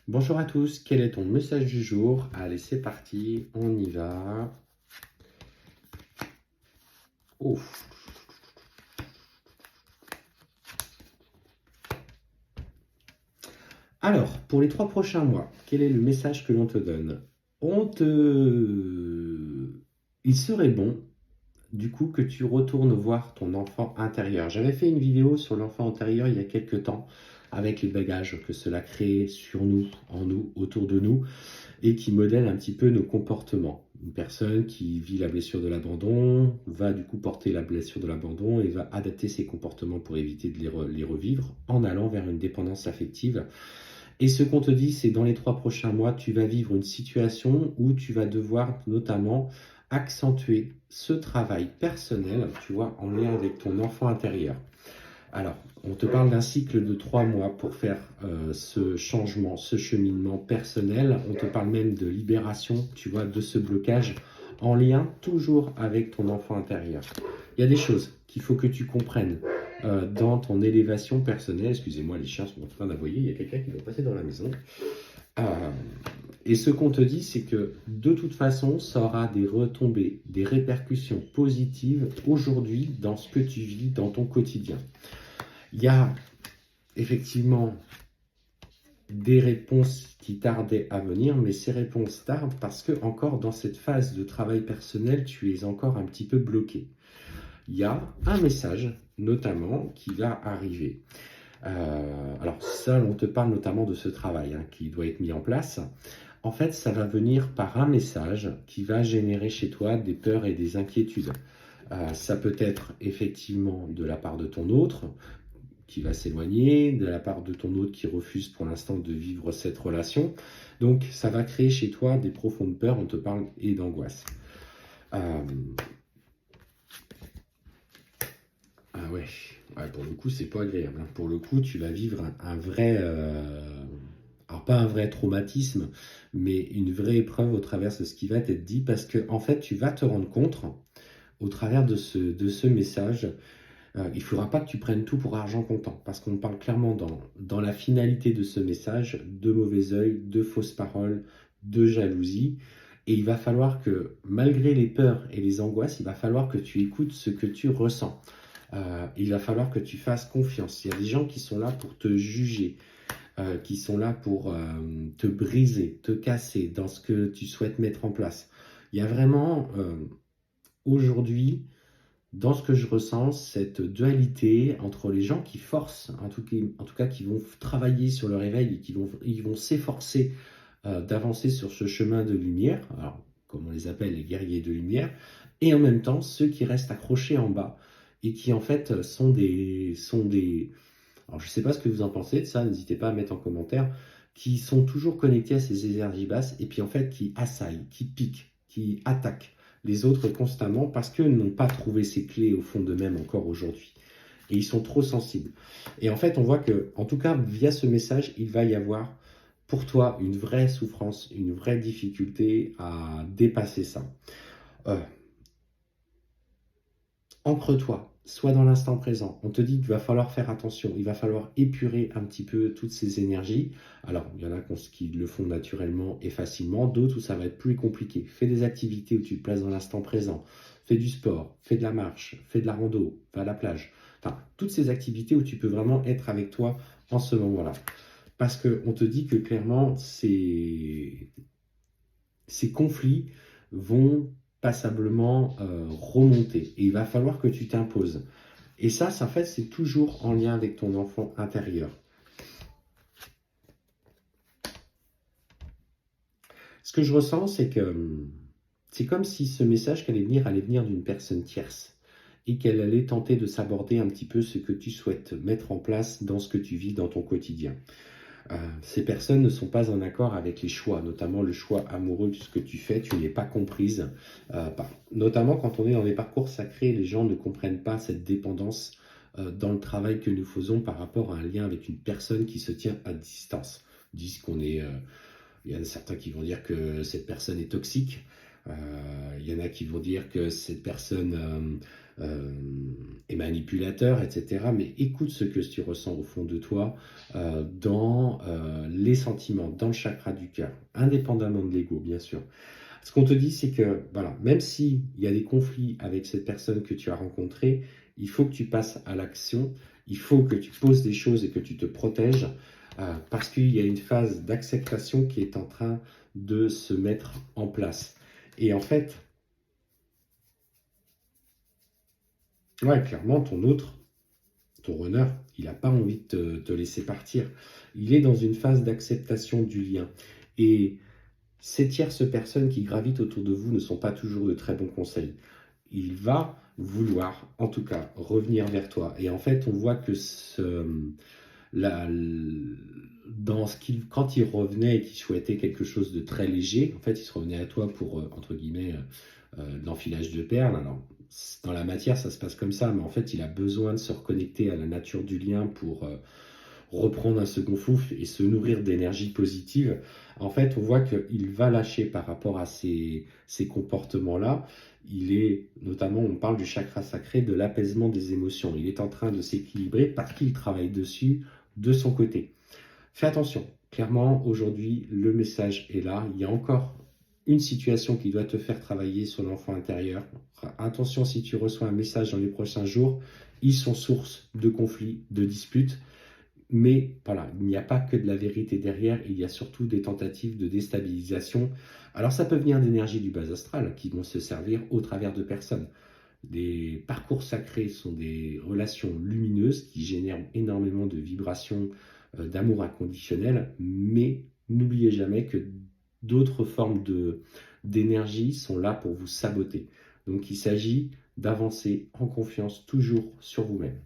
Bonjour à tous, quel est ton message du jour? Allez, c'est parti, on y va. Ouf. Alors, pour les 3 prochains mois, quel est le message que l'on te donne? Il serait bon, du coup, que tu retournes voir ton enfant intérieur. J'avais fait une vidéo sur l'enfant intérieur il y a quelques temps, avec les bagages que cela crée sur nous, en nous, autour de nous, et qui modèle un petit peu nos comportements. Une personne qui vit la blessure de l'abandon va du coup porter la blessure de l'abandon et va adapter ses comportements pour éviter de les revivre en allant vers une dépendance affective. Et ce qu'on te dit, c'est dans les 3 prochains mois, tu vas vivre une situation où tu vas devoir notamment accentuer ce travail personnel, tu vois, en lien avec ton enfant intérieur. Alors, on te parle d'un cycle de 3 mois pour faire ce changement, ce cheminement personnel. On te parle même de libération, tu vois, de ce blocage en lien toujours avec ton enfant intérieur. Il y a des choses qu'il faut que tu comprennes dans ton élévation personnelle. Excusez-moi, les chiens sont en train d'aboyer. Il y a quelqu'un qui doit passer dans la maison. Euh, et ce qu'on te dit, c'est que de toute façon, ça aura des retombées, des répercussions positives aujourd'hui dans ce que tu vis dans ton quotidien. Il y a effectivement des réponses qui tardaient à venir, mais ces réponses tardent parce que encore dans cette phase de travail personnel, tu es encore un petit peu bloqué. Il y a un message notamment qui va arriver. Alors ça, on te parle notamment de ce travail qui doit être mis en place. En fait, ça va venir par un message qui va générer chez toi des peurs et des inquiétudes. Ça peut être effectivement de la part de ton autre, qui va s'éloigner, de la part de ton autre qui refuse pour l'instant de vivre cette relation. Donc ça va créer chez toi des profondes peurs, on te parle, et d'angoisse. Ah ouais, pour le coup, c'est pas agréable. Pour le coup, tu vas vivre un vrai, alors pas un vrai traumatisme, mais une vraie épreuve au travers de ce qui va t'être dit, parce que en fait, tu vas te rendre compte, au travers de ce message, il ne faudra pas que tu prennes tout pour argent comptant, parce qu'on parle clairement dans la finalité de ce message de mauvais œil, de fausses paroles, de jalousie. Et il va falloir que, malgré les peurs et les angoisses, il va falloir que tu écoutes ce que tu ressens. Il va falloir que tu fasses confiance. Il y a des gens qui sont là pour te juger, qui sont là pour te briser, te casser dans ce que tu souhaites mettre en place. Il y a vraiment, aujourd'hui, dans ce que je ressens, cette dualité entre les gens qui forcent, en tout cas qui vont travailler sur le réveil et ils vont s'efforcer d'avancer sur ce chemin de lumière, alors, comme on les appelle les guerriers de lumière, et en même temps ceux qui restent accrochés en bas et qui en fait sont des. Alors je ne sais pas ce que vous en pensez de ça, n'hésitez pas à mettre en commentaire, qui sont toujours connectés à ces énergies basses et puis en fait qui assaillent, qui piquent, qui attaquent les autres constamment parce qu'ils n'ont pas trouvé ces clés au fond d'eux-mêmes encore aujourd'hui. Et ils sont trop sensibles. Et en fait, on voit que, en tout cas, via ce message, il va y avoir pour toi une vraie souffrance, une vraie difficulté à dépasser ça. Euh, Ancre-toi, sois dans l'instant présent. On te dit qu'il va falloir faire attention, il va falloir épurer un petit peu toutes ces énergies. Alors, il y en a qui le font naturellement et facilement, d'autres où ça va être plus compliqué. Fais des activités où tu te places dans l'instant présent. Fais du sport, fais de la marche, fais de la rando, va à la plage. Enfin, toutes ces activités où tu peux vraiment être avec toi en ce moment-là. Parce qu'on te dit que clairement, ces conflits vont passablement remonter. Et il va falloir que tu t'imposes. Et ça, en fait, c'est toujours en lien avec ton enfant intérieur. Ce que je ressens, c'est que c'est comme si ce message qui allait venir d'une personne tierce et qu'elle allait tenter de s'aborder un petit peu ce que tu souhaites mettre en place dans ce que tu vis dans ton quotidien. Ces personnes ne sont pas en accord avec les choix, notamment le choix amoureux de ce que tu fais, tu n'es pas comprise. Notamment quand on est dans des parcours sacrés, les gens ne comprennent pas cette dépendance dans le travail que nous faisons par rapport à un lien avec une personne qui se tient à distance. Ils disent qu'on est... il y en a certains qui vont dire que cette personne est toxique. Il y en a qui vont dire que cette personne est manipulateur, etc. Mais écoute ce que tu ressens au fond de toi, dans les sentiments, dans le chakra du cœur, indépendamment de l'ego, bien sûr. Ce qu'on te dit, c'est que voilà, même s'il y a des conflits avec cette personne que tu as rencontrée, il faut que tu passes à l'action, il faut que tu poses des choses et que tu te protèges, parce qu'il y a une phase d'acceptation qui est en train de se mettre en place. Et en fait, ouais, clairement, ton autre, ton runner, il n'a pas envie de te laisser partir. Il est dans une phase d'acceptation du lien. Et ces tierces personnes qui gravitent autour de vous ne sont pas toujours de très bons conseils. Il va vouloir, en tout cas, revenir vers toi. Et en fait, on voit que la, quand il revenait et qu'il souhaitait quelque chose de très léger, en fait, il se revenait à toi pour, entre guillemets, l'enfilage de perles. Alors, dans la matière, ça se passe comme ça, mais en fait, il a besoin de se reconnecter à la nature du lien pour reprendre un second souffle et se nourrir d'énergie positive. En fait, on voit qu'il va lâcher par rapport à ces comportements-là. Il est, notamment, on parle du chakra sacré, de l'apaisement des émotions. Il est en train de s'équilibrer parce qu'il travaille dessus de son côté. Fais attention. Clairement, aujourd'hui, le message est là. Il y a encore une situation qui doit te faire travailler sur l'enfant intérieur. Attention, si tu reçois un message dans les prochains jours, ils sont source de conflits, de disputes. Mais voilà, il n'y a pas que de la vérité derrière, il y a surtout des tentatives de déstabilisation. Alors ça peut venir d'énergies du bas astral qui vont se servir au travers de personnes. Les parcours sacrés sont des relations lumineuses qui génèrent énormément de vibrations, d'amour inconditionnel, mais n'oubliez jamais que d'autres formes d'énergie sont là pour vous saboter. Donc il s'agit d'avancer en confiance toujours sur vous-même.